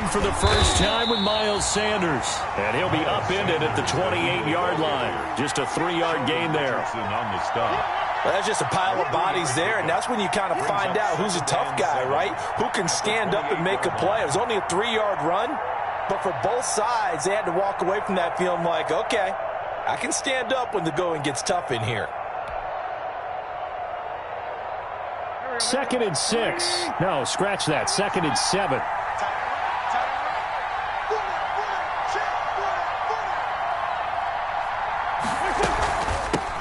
for the first time with Miles Sanders. And he'll be upended at the 28-yard line. Just a 3-yard gain there. Well, that's just a pile of bodies there, and that's when you kind of find out who's a tough guy, right? Who can stand up and make a play. It was only a 3-yard run, but for both sides, they had to walk away from that feeling like, okay, I can stand up when the going gets tough in here. 2nd and 6. No, scratch that. 2nd and 7.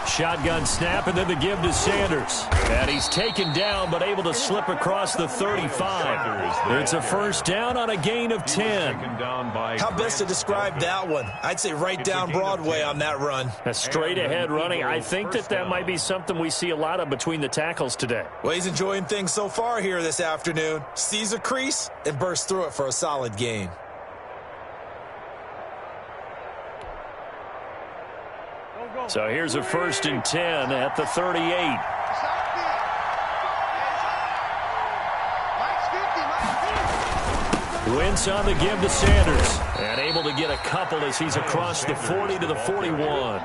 Shotgun snap, and then the give to Sanders. And he's taken down, but able to slip across the 35. It's a first down on a gain of 10. How best to describe that one? I'd say right down Broadway on that run. A straight-ahead running. I think that might be something we see a lot of between the tackles today. Well, he's enjoying things so far here this afternoon. Sees a crease and bursts through it for a solid gain. So here's a 1st and 10 at the 38. Wentz on the give to Sanders. And able to get a couple as he's across the 40 to the 41.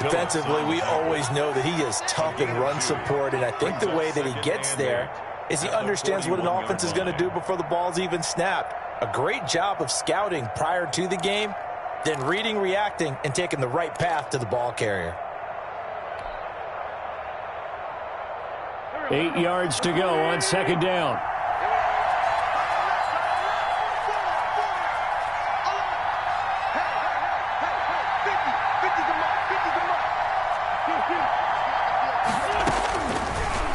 Defensively, we always know that he is tough in run support, and I think the way that he gets there is he understands what an offense is going to do before the ball's even snapped. A great job of scouting prior to the game, then reading, reacting, and taking the right path to the ball carrier. 8 yards to go on 2nd down.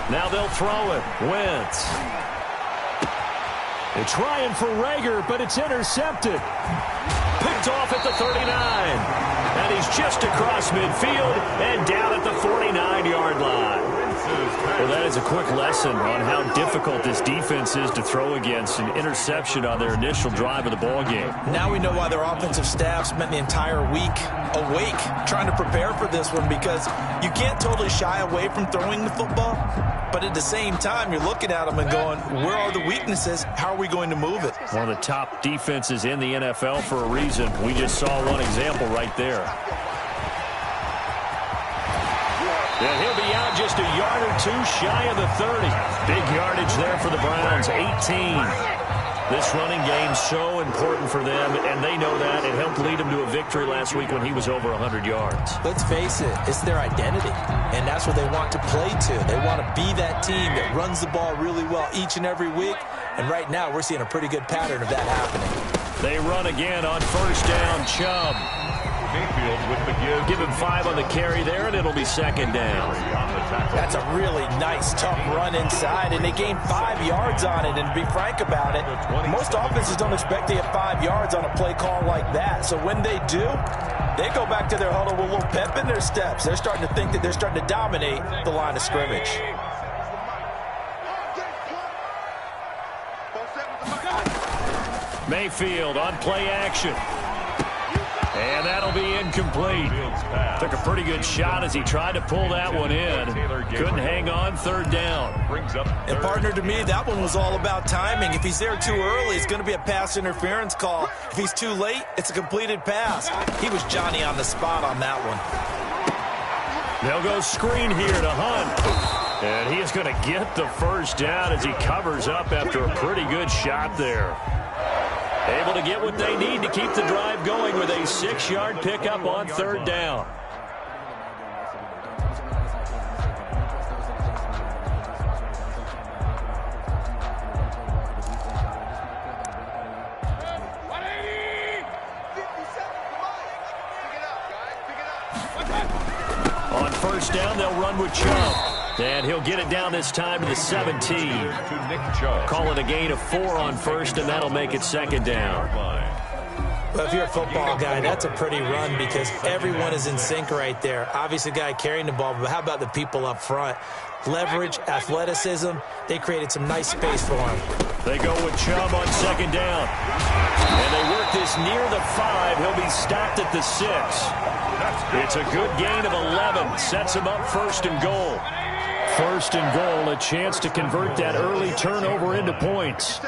Now they'll throw it. Wentz. They're trying for Rager, but it's intercepted. Picked off at the 39. And he's just across midfield and down at the 49-yard line. Well, that is a quick lesson on how difficult this defense is to throw against. An interception on their initial drive of the ball game. Now we know why their offensive staff spent the entire week awake trying to prepare for this one, because you can't totally shy away from throwing the football, but at the same time you're looking at them and going, where are the weaknesses? How are we going to move it? One of the top defenses in the NFL for a reason. We just saw one example right there. And he'll be out just a yard or two shy of the 30. Big yardage there for the Browns, 18. This running game's so important for them, and they know that. It helped lead them to a victory last week when he was over 100 yards. Let's face it, it's their identity, and that's what they want to play to. They want to be that team that runs the ball really well each and every week, and right now we're seeing a pretty good pattern of that happening. They run again on 1st down. Chubb. With the give him 5 on the carry there, and it'll be 2nd down. That's a really nice, tough run inside, and they gained 5 yards on it. And to be frank about it, most offenses don't expect to get 5 yards on a play call like that. So when they do, they go back to their huddle with a little pep in their steps. They're starting to think that they're starting to dominate the line of scrimmage. Mayfield on play action. And that'll be incomplete. Took a pretty good shot as he tried to pull that one in. Couldn't hang on. 3rd down. And partner, to me, that one was all about timing. If he's there too early, it's going to be a pass interference call. If he's too late, it's a completed pass. He was Johnny on the spot on that one. They'll go screen here to Hunt. And he is going to get the 1st down as he covers up after a pretty good shot there. Able to get what they need to keep the drive going with a 6-yard pickup on 3rd down. On 1st down, they'll run with Chubb. And he'll get it down this time to the 17. Call it a gain of 4 on 1st, and that'll make it 2nd down. Well, if you're a football guy, that's a pretty run because everyone is in sync right there. Obviously, the guy carrying the ball, but how about the people up front? Leverage, athleticism, they created some nice space for him. They go with Chubb on 2nd down. And they work this near the 5. He'll be stopped at the 6. It's a good gain of 11. Sets him up 1st and goal. 1st and goal, a chance to convert that early turnover into points.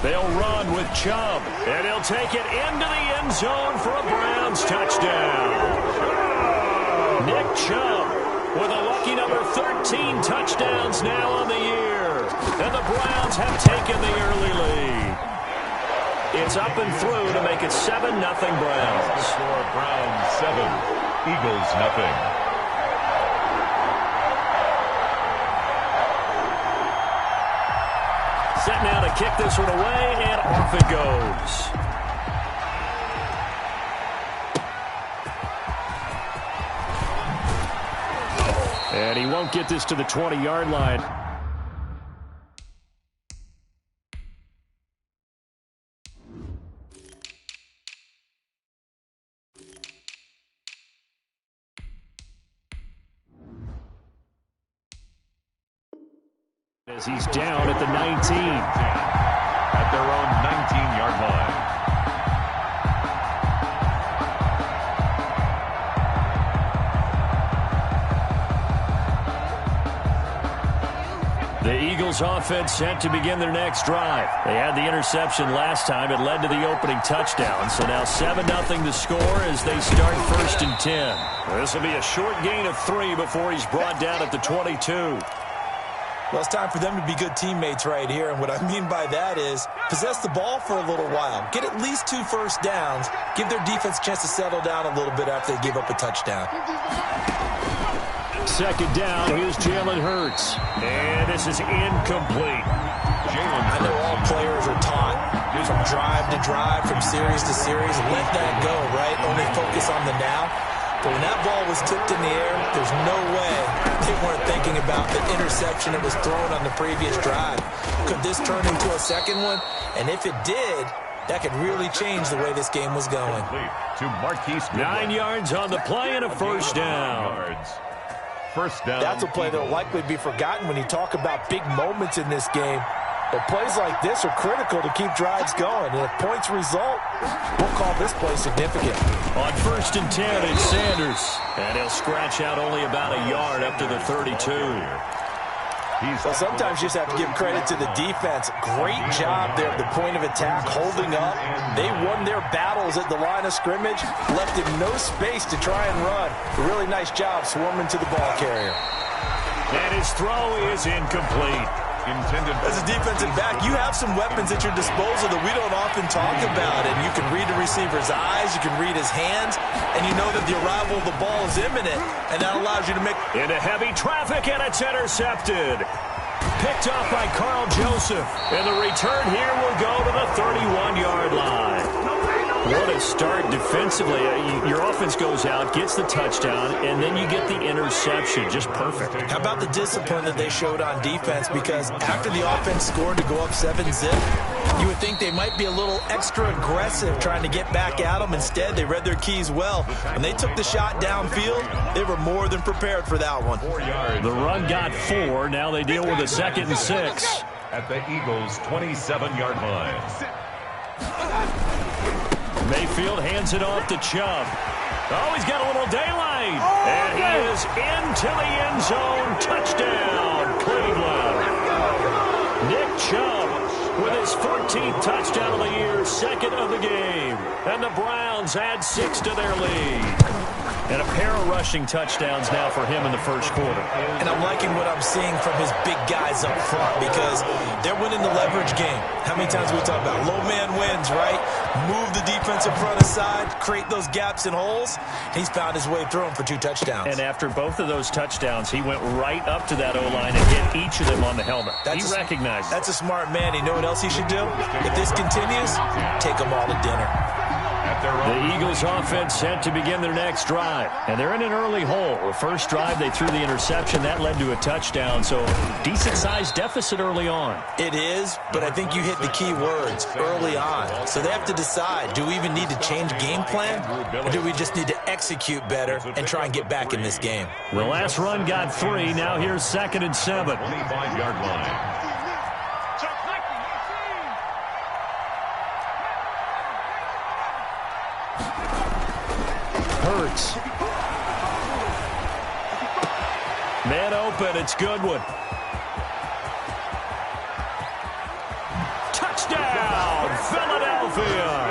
They'll run with Chubb, and he'll take it into the end zone for a Browns touchdown. Nick Chubb with a lucky number 13 touchdowns now on the year. And the Browns have taken the early lead. It's up and through to make it 7-0 Browns. Browns 7, Eagles 0. Set now to kick this one away, and off it goes. And he won't get this to the 20-yard line. As he's down at the 19. At their own 19-yard line. The Eagles offense set to begin their next drive. They had the interception last time. It led to the opening touchdown. So now 7-0 the score as they start 1st and 10. This will be a short gain of 3 before he's brought down at the 22. Well, it's time for them to be good teammates right here. And what I mean by that is possess the ball for a little while. Get at least 2 first downs. Give their defense a chance to settle down a little bit after they give up a touchdown. 2nd down, here's Jalen Hurts. And this is incomplete. I know all players are taught from drive to drive, from series to series. Let that go, right? Only focus on the now. But when that ball was tipped in the air, there's no way they weren't thinking about the interception that was thrown on the previous drive. Could this turn into a second one? And if it did, that could really change the way this game was going. To Marquise 9 yards on the play and a first down. First down. That's a play that will likely be forgotten when you talk about big moments in this game. But plays like this are critical to keep drives going. And if points result, we'll call this play significant. On 1st and 10, it's Sanders. And he'll scratch out only about a yard up to the 32. Well, sometimes you just have to give credit to the defense. Great job there at the point of attack, holding up. They won their battles at the line of scrimmage, left him no space to try and run. A really nice job swarming to the ball carrier. And his throw is incomplete. As a defensive back, you have some weapons at your disposal that we don't often talk about. And you can read the receiver's eyes, you can read his hands, and you know that the arrival of the ball is imminent, and that allows you to make... Into heavy traffic, and it's intercepted. Picked off by Carl Joseph. And the return here will go to the 31-yard line. What a start defensively. Your offense goes out, gets the touchdown, and then you get the interception. Just perfect. How about the discipline that they showed on defense? Because after the offense scored to go up 7-zip, you would think they might be a little extra aggressive trying to get back at them. Instead, they read their keys well. When they took the shot downfield, they were more than prepared for that one. The run got 4. Now they deal with a 2nd and 6. At the Eagles' 27-yard line. Mayfield hands it off to Chubb. Oh, he's got a little daylight. And he is into the end zone. Touchdown, Cleveland. Nick Chubb with his 14th touchdown of the year, 2nd of the game. And the Browns add 6 to their lead. And a pair of rushing touchdowns now for him in the first quarter. And I'm liking what I'm seeing from his big guys up front because they're winning the leverage game. How many times we talk about low man wins, right? Move the defensive front aside, create those gaps and holes. He's found his way through them for 2 touchdowns. And after both of those touchdowns, he went right up to that O-line and hit each of them on the helmet. He recognized it. That's a smart man. You know what else he should do? If this continues, take them all to dinner. The Eagles offense set to begin their next drive. And they're in an early hole. The first drive, they threw the interception. That led to a touchdown. So decent-sized deficit early on. It is, but I think you hit the key words early on. So they have to decide, do we even need to change game plan? Or do we just need to execute better and try and get back in this game? The last run got 3. Now here's 2nd and 7. 25-yard line. Hurts. Man open, it's Goodwin. Touchdown! Touchdown, Philadelphia.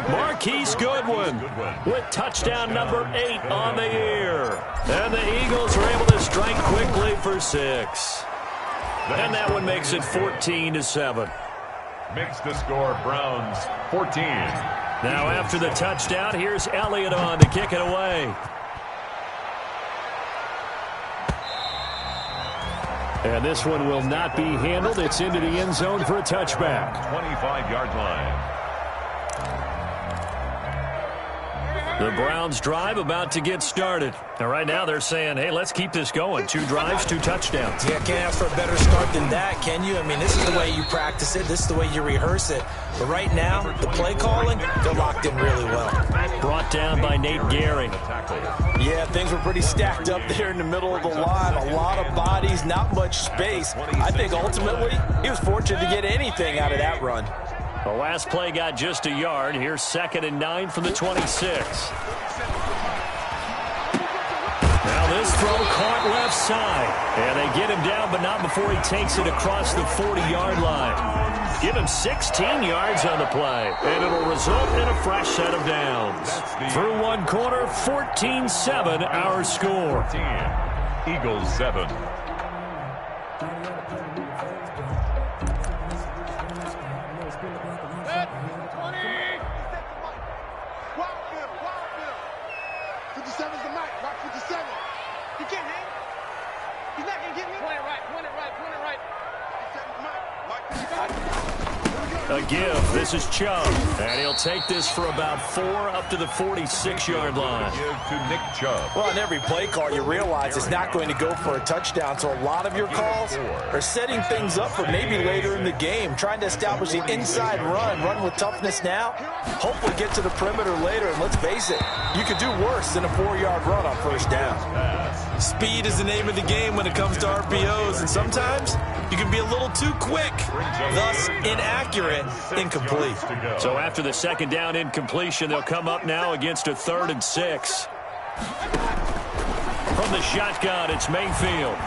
Marquise Goodwin with touchdown number 8 on the year. And the Eagles are able to strike quickly for 6. And that one makes it 14-7. Makes the score Browns 14. Now after the touchdown, here's Elliott on to kick it away. And this one will not be handled. It's into the end zone for a touchback. 25-yard line. The Browns drive about to get started. And right now they're saying, hey, let's keep this going. 2 drives, 2 touchdowns. Yeah, can't ask for a better start than that, can you? I mean, this is the way you practice it. This is the way you rehearse it. But right now, the play calling, they're locked in really well. Brought down by Nate Gehring. Yeah, things were pretty stacked up there in the middle of the line. A lot of bodies, not much space. I think ultimately he was fortunate to get anything out of that run. The last play got just a yard. Here's 2nd and 9 from the 26. Now this throw caught left side. And they get him down, but not before he takes it across the 40-yard line. Give him 16 yards on the play, and it'll result in a fresh set of downs. Through one quarter, 14-7 our score. 14. Eagles 7. A give. This is Chubb. And he'll take this for about 4 up to the 46-yard line. Give to Nick Chubb. Well, on every play call, you realize it's not going to go for a touchdown. So a lot of your calls are setting things up for maybe later in the game, trying to establish the inside run with toughness now, hopefully get to the perimeter later. And let's face it, you could do worse than a 4-yard run on first down. Speed is the name of the game when it comes to RPOs, and sometimes you can be a little too quick, thus inaccurate, incomplete. So after the second down incompletion, they'll come up now against a 3rd and 6. From the shotgun, it's Mayfield.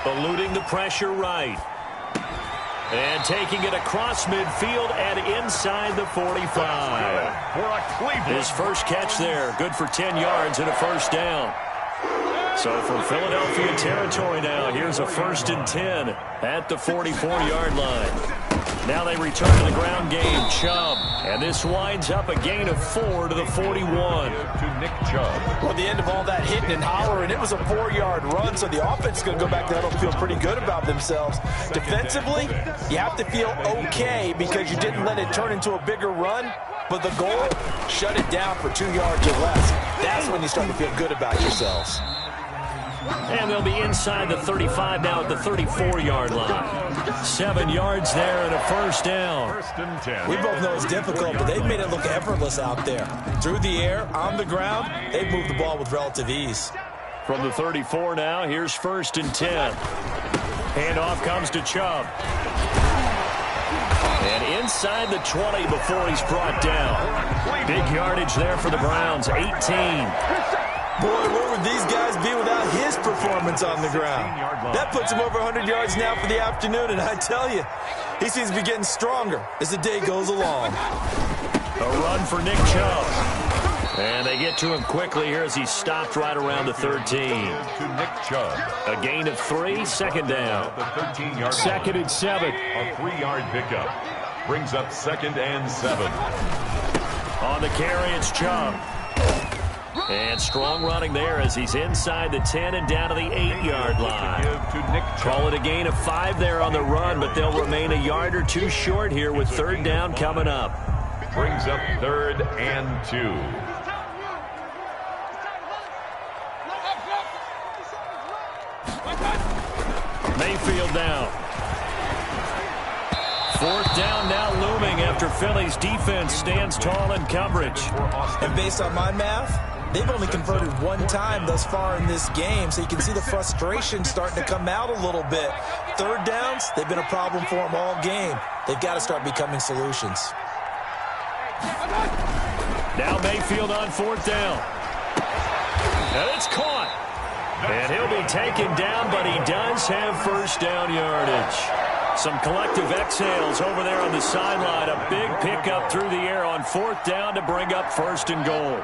Eluding the pressure right. And taking it across midfield and inside the 45. His first catch there, good for 10 yards and a first down. So from Philadelphia territory now, here's a 1st and 10 at the 44-yard line. Now they return to the ground game. Chubb. And this winds up a gain of 4 to the 41. To Nick Chubb. Well, at the end of all that hitting and hollering, it was a 4-yard run, so the offense is going to go back there and feel pretty good about themselves. Defensively, you have to feel okay because you didn't let it turn into a bigger run. But the goal, shut it down for 2 yards or less. That's when you start to feel good about yourselves. And they'll be inside the 35 now at the 34-yard line. 7 yards there and a first down. 1st and 10. We both know it's difficult, but they've made it look effortless out there. Through the air, on the ground, they've moved the ball with relative ease. From the 34 now, here's 1st and 10. Handoff comes to Chubb. And inside the 20 before he's brought down. Big yardage there for the Browns, 18. Boy, where would these guys be without his performance on the ground? That puts him over 100 yards now for the afternoon, and I tell you, he seems to be getting stronger as the day goes along. A run for Nick Chubb. And they get to him quickly here as he's stopped right around the 13. To Nick Chubb. A gain of 3, 2nd down. The 13-yard 2nd and 7. A 3-yard pickup. Brings up 2nd and 7. On the carry, it's Chubb. And strong running there as he's inside the 10 and down to the 8-yard line. Call it a gain of 5 there on the run, but they'll remain a yard or 2 short here with 3rd down coming up. Brings up 3rd and 2. Mayfield now. 4th down now looming after Philly's defense stands tall in coverage. And based on my math, they've only converted 1 time thus far in this game, so you can see the frustration starting to come out a little bit. 3rd downs, they've been a problem for them all game. They've got to start becoming solutions. Now Mayfield on 4th down. And it's caught. And he'll be taken down, but he does have first down yardage. Some collective exhales over there on the sideline. A big pickup through the air on 4th down to bring up 1st and goal.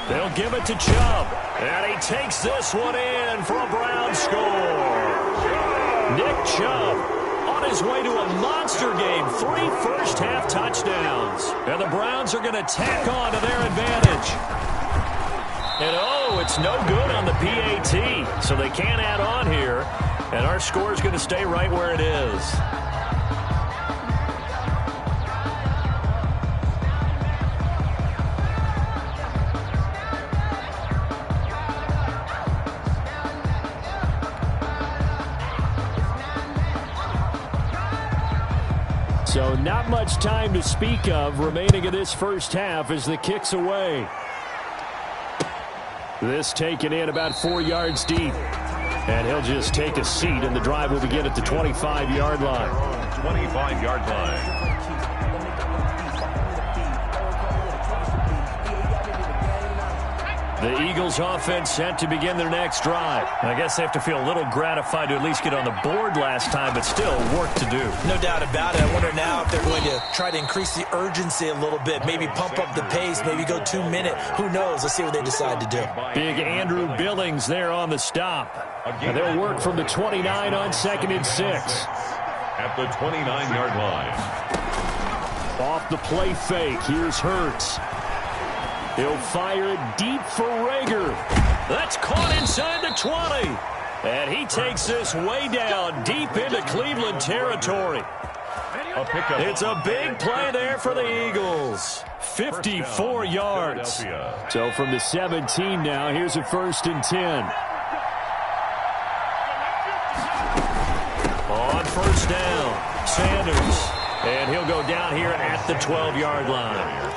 They'll give it to Chubb. And he takes this one in for a Brown score. Nick Chubb on his way to a monster game. 3 first-half touchdowns. And the Browns are going to tack on to their advantage. And, oh, it's no good on the PAT, so they can't add on here. And our score is going to stay right where it is. So not much time to speak of remaining in this first half as the kick's away. This taken in about 4 yards deep. And he'll just take a seat, and the drive will begin at the 25-yard line. 25-yard line. The Eagles offense set to begin their next drive. I guess they have to feel a little gratified to at least get on the board last time, but still work to do. No doubt about it. I wonder now if they're going to try to increase the urgency a little bit, maybe pump up the pace, maybe go 2-minute. Who knows? Let's see what they decide to do. Big Andrew Billings there on the stop. And they'll work from the 29 on 2nd and 6. At the 29-yard line. Off the play fake, here's Hurts. He'll fire it deep for Rager. That's caught inside the 20. And he takes this way down deep into Cleveland territory. It's a big play there for the Eagles. 54 yards. So from the 17 now, here's a 1st and 10. On 1st down, Sanders. And he'll go down here at the 12-yard line.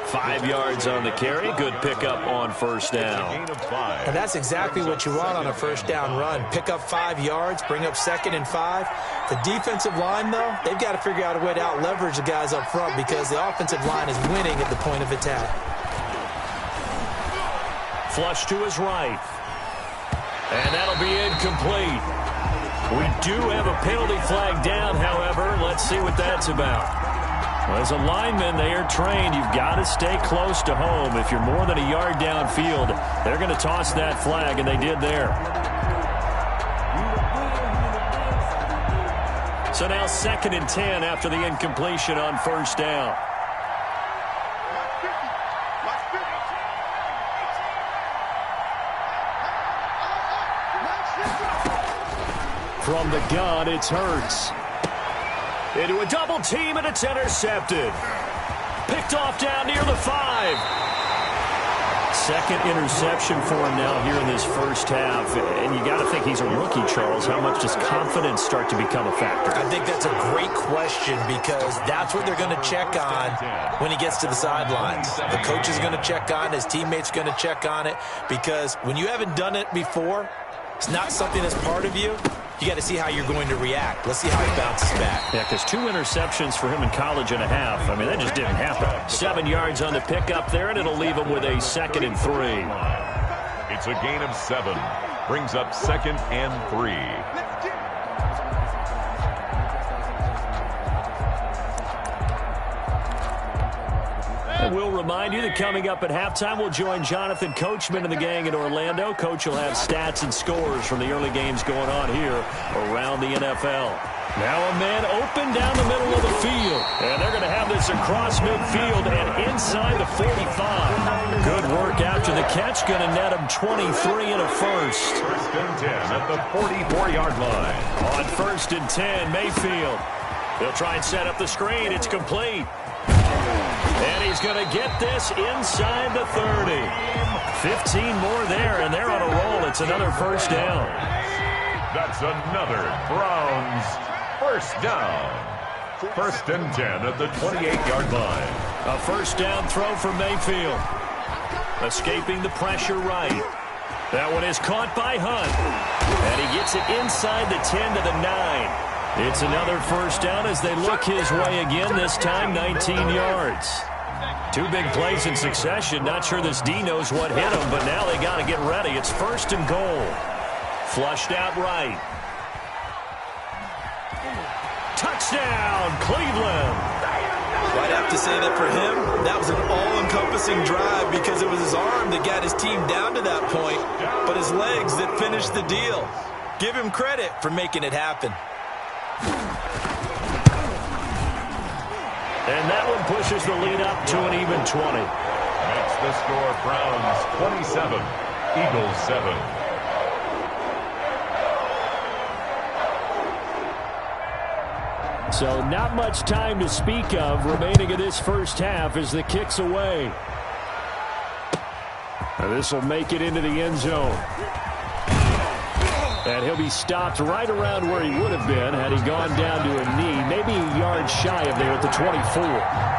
5 yards on the carry. Good pickup on 1st down. And that's exactly what you want on a 1st down run. Pick up 5 yards, bring up 2nd and 5. The defensive line, though, they've got to figure out a way to out-leverage the guys up front because the offensive line is winning at the point of attack. Flush to his right. And that'll be incomplete. We do have a penalty flag down, however. Let's see what that's about. Well, as a lineman, they are trained. You've got to stay close to home. If you're more than a yard downfield, they're going to toss that flag, and they did there. So now 2nd and 10 after the incompletion on 1st down. From the gun, it's Hurts. Into a double team, and it's intercepted. Picked off down near the 5. 2nd interception for him now here in this first half. And you got to think he's a rookie, Charles. How much does confidence start to become a factor? I think that's a great question because that's what they're going to check on when he gets to the sidelines. The coach is going to check on, his teammates are going to check on it because when you haven't done it before, it's not something that's part of you. You got to see how you're going to react. Let's see how he bounces back. Yeah, because 2 interceptions for him in college and a half. I mean, that just didn't happen. 7 yards on the pickup there, and it'll leave him with a 2nd and 3. It's a gain of 7. Brings up 2nd and 3. And we'll remind you that coming up at halftime, we'll join Jonathan Coachman and the gang in Orlando. Coach will have stats and scores from the early games going on here around the NFL. Now a man open down the middle of the field. And they're going to have this across midfield and inside the 45. Good work after the catch. Going to net him 23 and a first. 1st and 10 at the 44-yard line. On 1st and 10, Mayfield. He'll try and set up the screen. It's complete. And he's going to get this inside the 30. 15 more there, and they're on a roll. It's another 1st down. That's another Browns 1st down. 1st and 10 at the 28-yard line. A 1st down throw for Mayfield. Escaping the pressure right. That one is caught by Hunt. And he gets it inside the 10 to the 9. It's another 1st down as they look his way again, this time 19 yards. Two big plays in succession. Not sure this D knows what hit him, but now they got to get ready. It's 1st and goal. Flushed out right. Touchdown, Cleveland. I'd have to say that for him, that was an all-encompassing drive because it was his arm that got his team down to that point, but his legs that finished the deal. Give him credit for making it happen. And that one pushes the lead up to an even 20. Makes the score Browns 27, Eagles 7. So not much time to speak of remaining in this first half as the kick's away. And this will make it into the end zone. And he'll be stopped right around where he would have been had he gone down to a knee, maybe a yard shy of there at the 24.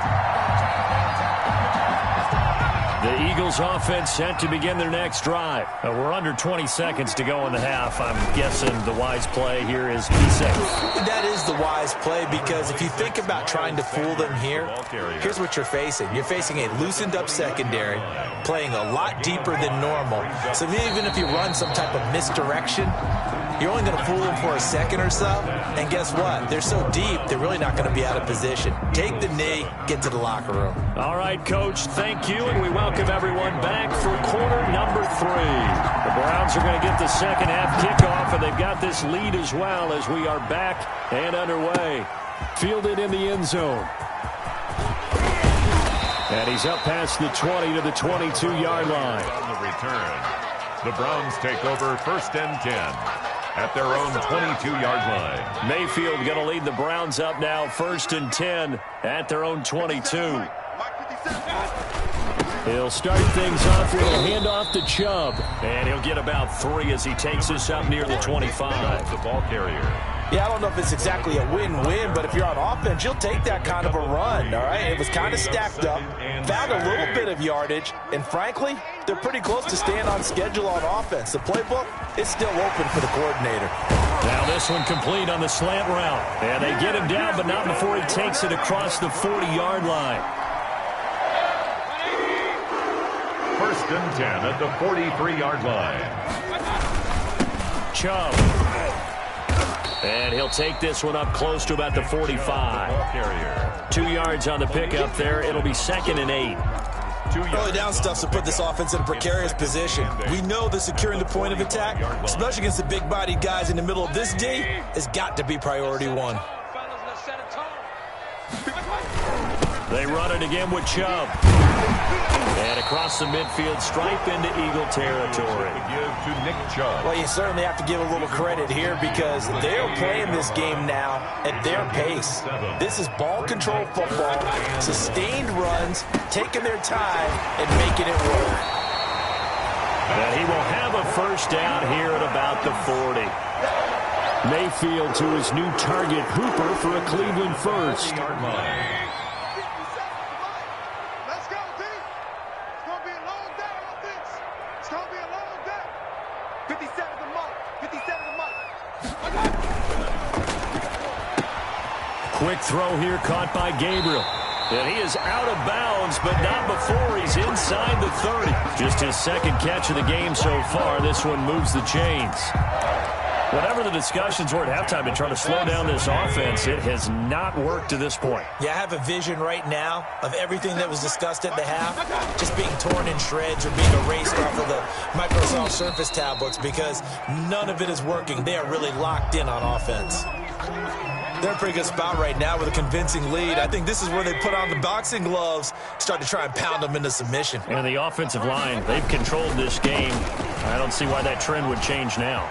The Eagles offense set to begin their next drive. We're under 20 seconds to go in the half. I'm guessing the wise play here is be safe. That is the wise play because if you think about trying to fool them here, here's what you're facing. You're facing a loosened up secondary, playing a lot deeper than normal. So even if you run some type of misdirection, you're only going to fool them for a second or so. And guess what? They're so deep, they're really not going to be out of position. Take the knee, get to the locker room. All right, Coach, thank you, and we welcome everyone back for quarter number 3. The Browns are going to get the second half kickoff, and they've got this lead as well as we are back and underway. Fielded in the end zone. And he's up past the 20 to the 22-yard line. On the return, the Browns take over 1st and 10 at their own 22-yard line. Mayfield going to lead the Browns up now, 1st and 10 at their own 22. He'll start things off with a handoff to Chubb. And he'll get about 3 as he takes us up near the 25. The ball carrier. Yeah, I don't know if it's exactly a win-win, but if you're on offense, you'll take that kind of a run, all right? It was kind of stacked up, found a little bit of yardage, and frankly, they're pretty close to staying on schedule on offense. The playbook is still open for the coordinator. Now this one complete on the slant route. And they get him down, but not before he takes it across the 40-yard line. 1st and 10 at the 43-yard line. Chubb. And he'll take this one up close to about the 45. 2 yards on the pickup there. It'll be 2nd and 8. Early down stuff's to put this offense in a precarious position. We know that securing the point of attack, especially against the big-bodied guys in the middle of this D, has got to be priority 1. They run it again with Chubb. And across the midfield stripe into Eagle territory. Give to Nick Chubb. Well, you certainly have to give a little credit here because they're playing this game now at their pace. This is ball control football, sustained runs, taking their time and making it work. And he will have a first down here at about the 40. Mayfield to his new target, Hooper, for a Cleveland first. Quick throw here caught by Gabriel. And he is out of bounds, but not before he's inside the 30. Just his 2nd catch of the game so far. This one moves the chains. Whatever the discussions were at halftime to try to slow down this offense, it has not worked to this point. Yeah, I have a vision right now of everything that was discussed at the half just being torn in shreds or being erased off of the Microsoft Surface tablets because none of it is working. They are really locked in on offense. They're in a pretty good spot right now with a convincing lead. I think this is where they put on the boxing gloves, start to try and pound them into submission. And the offensive line, they've controlled this game. I don't see why that trend would change now.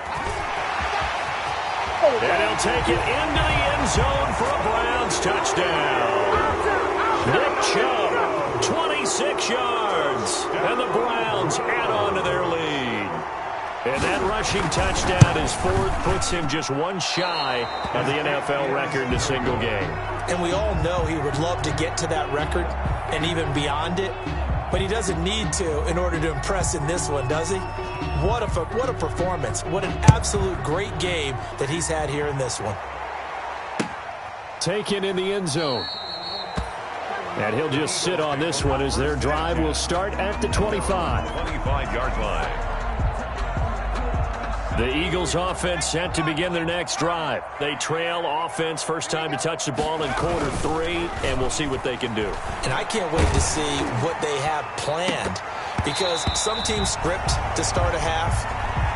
And he'll take it into the end zone for a Browns touchdown. Nick Chubb, 26 yards. And the Browns add on to their lead. And that rushing touchdown is 4th, puts him just 1 shy of the NFL record in a single game. And we all know he would love to get to that record and even beyond it, but he doesn't need to in order to impress in this one, does he? What a performance. What an absolute great game that he's had here in this one. Taken in the end zone. And he'll just sit on this one as their drive will start at the 25. 25-yard line. The Eagles offense set to begin their next drive. They trail offense first time to touch the ball in quarter 3, and we'll see what they can do. And I can't wait to see what they have planned, because some teams script to start a half.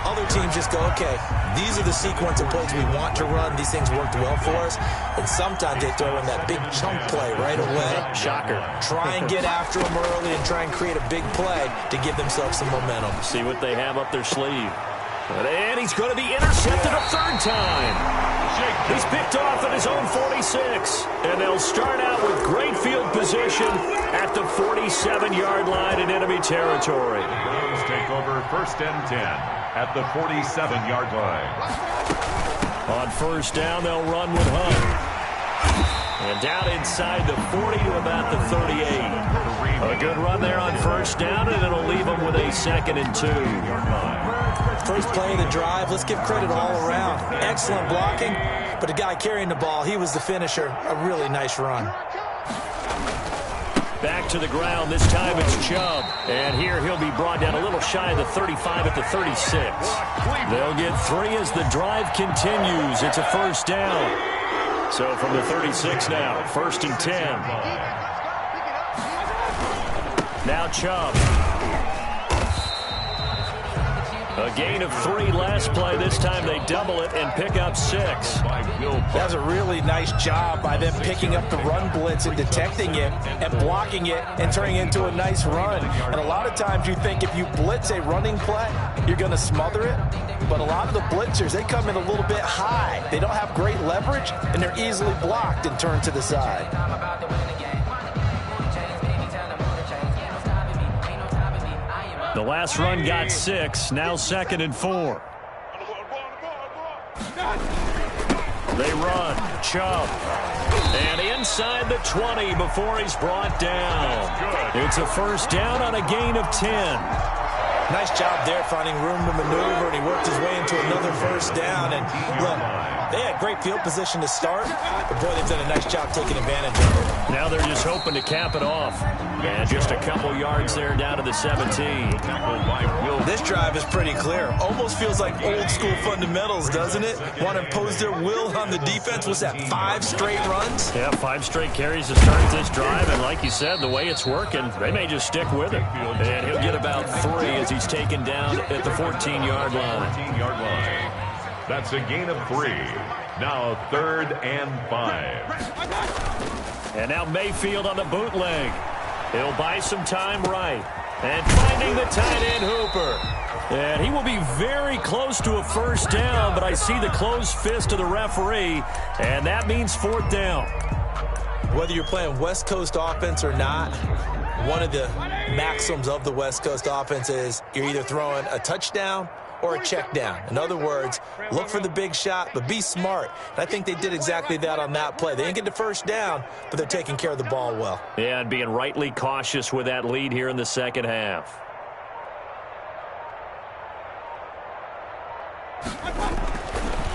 Other teams just go, okay, these are the sequence of plays we want to run. These things worked well for us. And sometimes they throw in that big chunk play right away. Shocker. Try and get after them early and try and create a big play to give themselves some momentum. See what they have up their sleeve. And he's going to be intercepted a third time. He's picked off at his own 46. And they'll start out with great field position at the 47-yard line in enemy territory. The Browns take over first and 10 at the 47-yard line. On first down, they'll run with Hunt. And down inside the 40 to about the 38. A good run there on first down, and it'll leave them with a 2nd and 2. First play of the drive, let's give credit all around. Excellent blocking, but the guy carrying the ball, he was the finisher. A really nice run. Back to the ground. This time it's Chubb. And here he'll be brought down a little shy of the 35 at the 36. They'll get 3 as the drive continues. It's a first down. So from the 36 now, 1st and 10. Now Chubb. A gain of 3 last play. This time they double it and pick up 6. That's a really nice job by them picking up the run blitz and detecting it and blocking it and turning it into a nice run. And a lot of times you think if you blitz a running play, you're going to smother it. But a lot of the blitzers, they come in a little bit high. They don't have great leverage, and they're easily blocked and turned to the side. The last run got 6. Now 2nd and 4. They run. Chubb. And inside the 20 before he's brought down. It's a first down on a gain of 10. Nice job there finding room to maneuver, and he worked his way into another first down. And look, they had great field position to start, but boy, they've done a nice job taking advantage of it. Now they're just hoping to cap it off. And just a couple yards there down to the 17. This drive is pretty clear. Almost feels like old school fundamentals, doesn't it? Want to impose their will on the defense. What's that, 5 straight runs? Yeah, 5 straight carries to start this drive. And like you said, the way it's working, they may just stick with it. And he'll get about 3 as he's taken down at the 14-yard line. 14-yard line. That's a gain of 3. Now 3rd and 5. And now Mayfield on the bootleg. He'll buy some time right. And finding the tight end Hooper. And he will be very close to a first down, but I see the closed fist of the referee, and that means 4th down. Whether you're playing West Coast offense or not, one of the maxims of the West Coast offense is you're either throwing a touchdown or a check down. In other words, look for the big shot, but be smart. And I think they did exactly that on that play. They didn't get the first down, but they're taking care of the ball well. Yeah, and being rightly cautious with that lead here in the second half.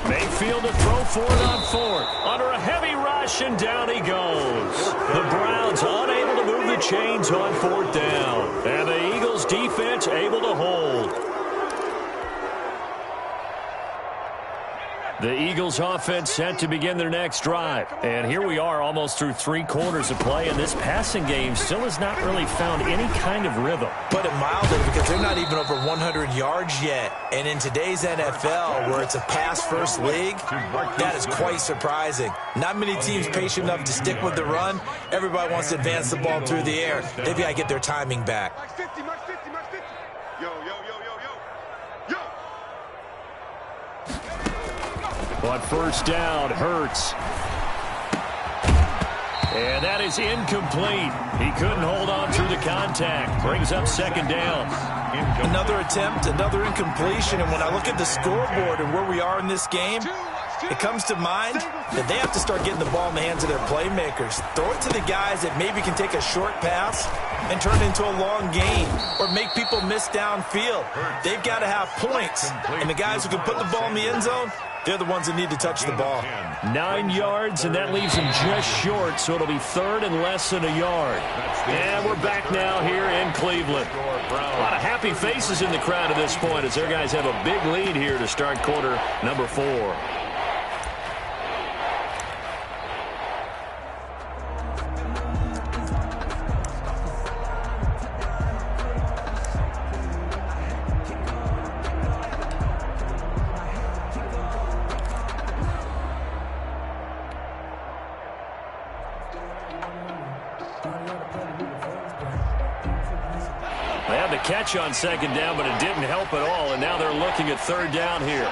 Mayfield to throw for it on 4th. Under a heavy rush, and down he goes. The Browns unable to move the chains on 4th down. And the Eagles defense able to hold. The Eagles offense set to begin their next drive. And here we are almost through 3 quarters of play, and this passing game still has not really found any kind of rhythm. Put it mildly, because they're not even over 100 yards yet. And in today's NFL, where it's a pass-first league, that is quite surprising. Not many teams patient enough to stick with the run. Everybody wants to advance the ball through the air. They've got to get their timing back. On first down, Hurts. And that is incomplete. He couldn't hold on through the contact. Brings up 2nd down. Another attempt, another incompletion. And when I look at the scoreboard and where we are in this game, it comes to mind that they have to start getting the ball in the hands of their playmakers. Throw it to the guys that maybe can take a short pass and turn it into a long gain or make people miss downfield. They've got to have points. And the guys who can put the ball in the end zone, They're the ones that need to touch the ball. 9 yards, and that leaves them just short, so it'll be third and less than a yard. And we're back now here in Cleveland. A lot of happy faces in the crowd at this point as their guys have a big lead here to start quarter number 4. They had the catch on second down, but it didn't help at all, and now they're looking at third down here.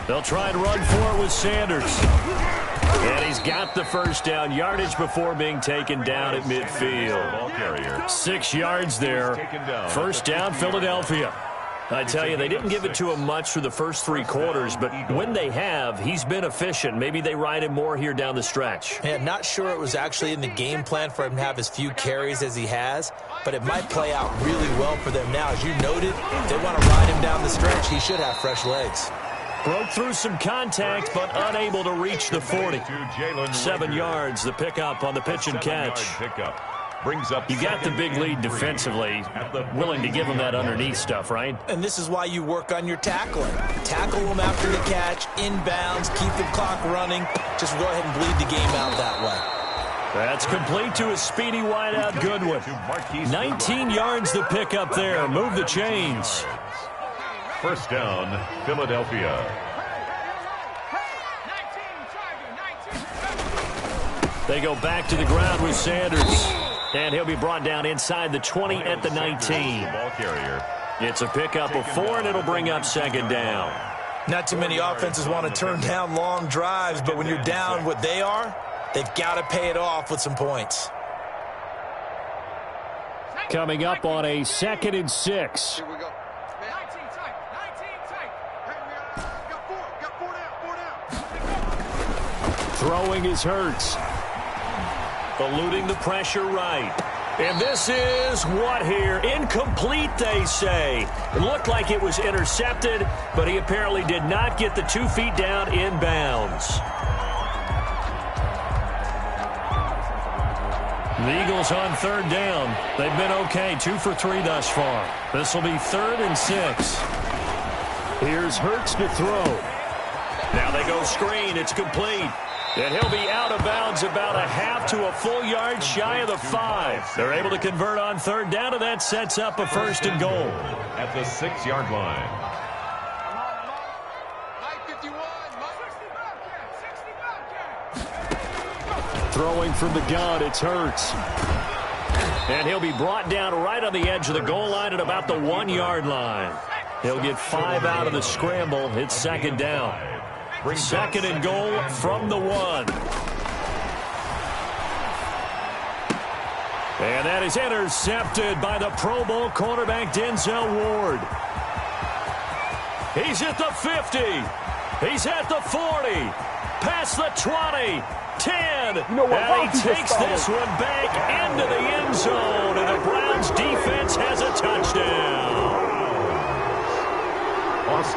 They'll try and run for it with Sanders. And he's got the first down, yardage before being taken down at midfield. 6 yards there. First down, Philadelphia. I tell you, they didn't give it to him much for the first 3 quarters, but when they have, he's been efficient. Maybe they ride him more here down the stretch. Yeah, not sure it was actually in the game plan for him to have as few carries as he has, but it might play out really well for them now. As you noted, if they want to ride him down the stretch, he should have fresh legs. Broke through some contact, but unable to reach the 40. 7 yards, the pickup on the pitch and catch. You got the big lead defensively, willing to give them that underneath stuff, right? And this is why you work on your tackling. Tackle them after the catch, inbounds, keep the clock running. Just go ahead and bleed the game out that way. That's complete to a speedy wideout Goodwin. 19 yards the pickup there. Move the chains. First down, Philadelphia. They go back to the ground with Sanders. And he'll be brought down inside the 20 at the 19. Ball carrier. It's a pickup of 4, and it'll bring up second down. Not too many offenses want to turn down long drives, but when you're down what they are, they've got to pay it off with some points. Coming up on a 2nd and 6. Here we go. 19 tight. 19 tight. Hey, we got 4 down. Throwing is Hurts. Eluding the pressure right. And this is what here? Incomplete, they say. It looked like it was intercepted, but he apparently did not get the 2 feet down inbounds. The Eagles on third down. They've been okay, 2 for 3 thus far. This will be 3rd and 6. Here's Hurts to throw. Now they go screen. It's complete. And he'll be out of bounds about a half to a full yard shy of the 5. They're able to convert on third down, and that sets up a 1st and goal. At the 6-yard line. Throwing from the gun, it's Hurts. And he'll be brought down right on the edge of the goal line at about the 1-yard line. He'll get 5 out of the scramble. It's second down. 2nd and goal from the 1. And that is intercepted by the Pro Bowl cornerback Denzel Ward. He's at the 50. He's at the 40. Past the 20. 10. And he takes this one back into the end zone. And the Browns defense has a touchdown.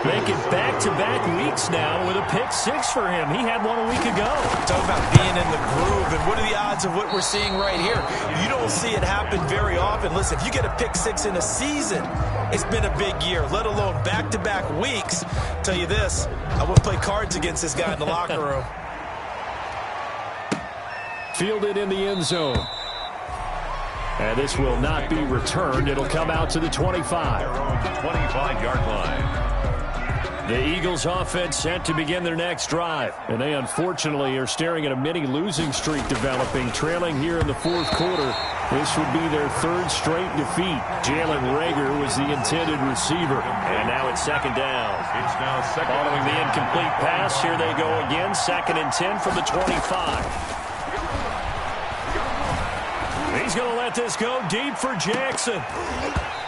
Making back-to-back weeks now with a pick 6 for him. He had one a week ago. Talk about being in the groove, and what are the odds of what we're seeing right here? You don't see it happen very often. Listen, if you get a pick 6 in a season, it's been a big year, let alone back-to-back weeks. I'll tell you this, I would play cards against this guy in the locker room. Fielded in the end zone. And this will not be returned. It'll come out to the 25. 25-yard line. The Eagles offense set to begin their next drive. And they unfortunately are staring at a mini losing streak developing, trailing here in the 4th quarter. This would be their 3rd straight defeat. Jalen Reagor was the intended receiver. And now it's second down. It's now second. Following the incomplete pass, here they go again. 2nd and 10 from the 25. he's going to let this go deep for Jackson.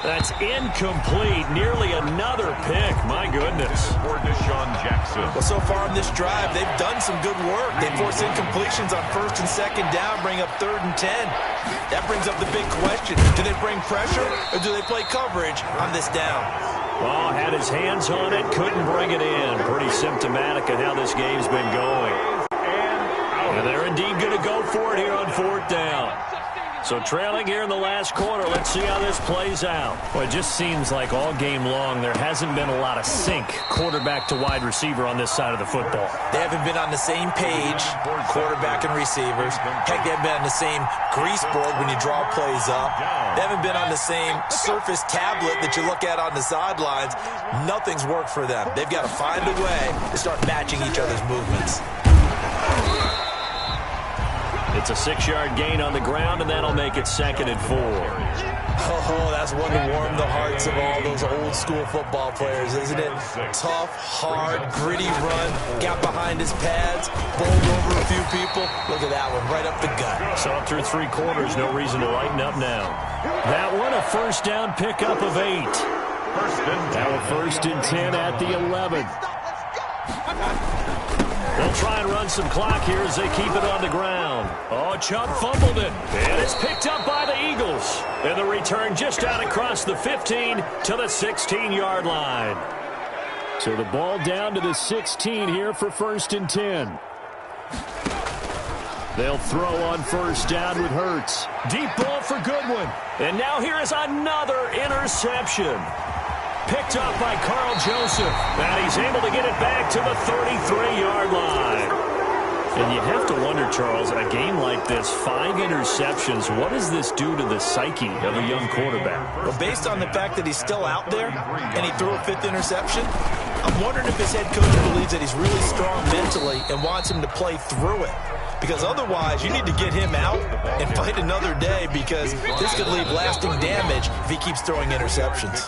That's incomplete. Nearly another pick. My goodness. For Deshaun Jackson. Well, so far in this drive, they've done some good work. They force incompletions on 1st and 2nd down, bring up 3rd and 10. That brings up the big question. Do they bring pressure or do they play coverage on this down? Oh, had his hands on it, couldn't bring it in. Pretty symptomatic of how this game's been going. And they're indeed going to go for it here on 4th down. So trailing here in the last quarter. Let's see how this plays out. Well, it just seems like all game long there hasn't been a lot of sync quarterback to wide receiver on this side of the football. They haven't been on the same page, quarterback and receivers. Heck, they haven't been on the same grease board when you draw plays up. They haven't been on the same surface tablet that you look at on the sidelines. Nothing's worked for them. They've got to find a way to start matching each other's movements. It's a 6-yard gain on the ground, and that'll make it 2nd and 4. Oh, that's one to warm the hearts of all those old-school football players, isn't it? Tough, hard, gritty run, got behind his pads, bowled over a few people. Look at that one, right up the gut. So up through 3 quarters, no reason to lighten up now. That one, a 1st down pickup of 8. Now a 1st and 10 at the 11. They'll try and run some clock here as they keep it on the ground. Oh, Chubb fumbled it. And it's picked up by the Eagles. And the return just out across the 15 to the 16-yard line. So the ball down to the 16 here for 1st and 10. They'll throw on 1st down with Hurts. Deep ball for Goodwin. And now here is another interception. Picked up by Carl Joseph. And he's able to get it back to the 33-yard line. And you have to wonder, Charles, a game like this, 5 interceptions, what does this do to the psyche of a young quarterback? Well, based on the fact that he's still out there and he threw a 5th interception, I'm wondering if his head coach believes that he's really strong mentally and wants him to play through it. Because otherwise, you need to get him out and fight another day because this could leave lasting damage if he keeps throwing interceptions.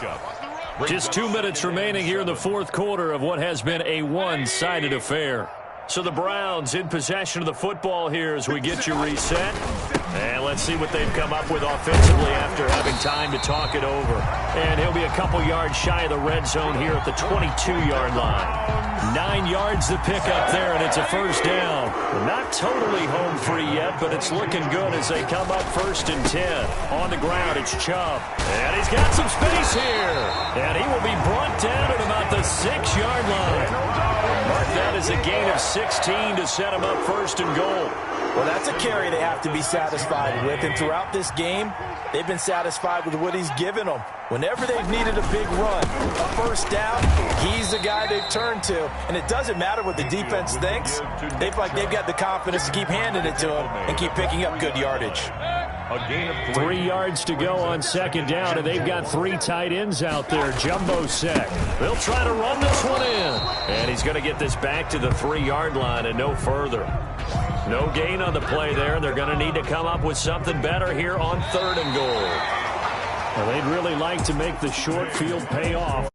Just 2 minutes remaining here in the 4th quarter of what has been a one-sided affair. So the Browns in possession of the football here as we get you reset. And let's see what they've come up with offensively after having time to talk it over. And he'll be a couple yards shy of the red zone here at the 22-yard line. 9 yards to pick up there, and it's a 1st down. Not totally home free yet, but it's looking good as they come up 1st and 10. On the ground, it's Chubb. And he's got some space here. And he will be brought down at about the 6-yard line. Mark that as a gain of 16 to set him up 1st and goal. Well, that's a carry they have to be satisfied with, and throughout this game, they've been satisfied with what he's given them. Whenever they've needed a big run, a 1st down, he's the guy they've turned to, and it doesn't matter what the defense thinks. They feel like they've got the confidence to keep handing it to him and keep picking up good yardage. A gain of 3 yards to go on 2nd down, and they've got 3 tight ends out there. Jumbo set. They'll try to run this one in. And he's going to get this back to the 3-yard line and no further. No gain on the play there. They're going to need to come up with something better here on 3rd and goal. Well, they'd really like to make the short field pay off.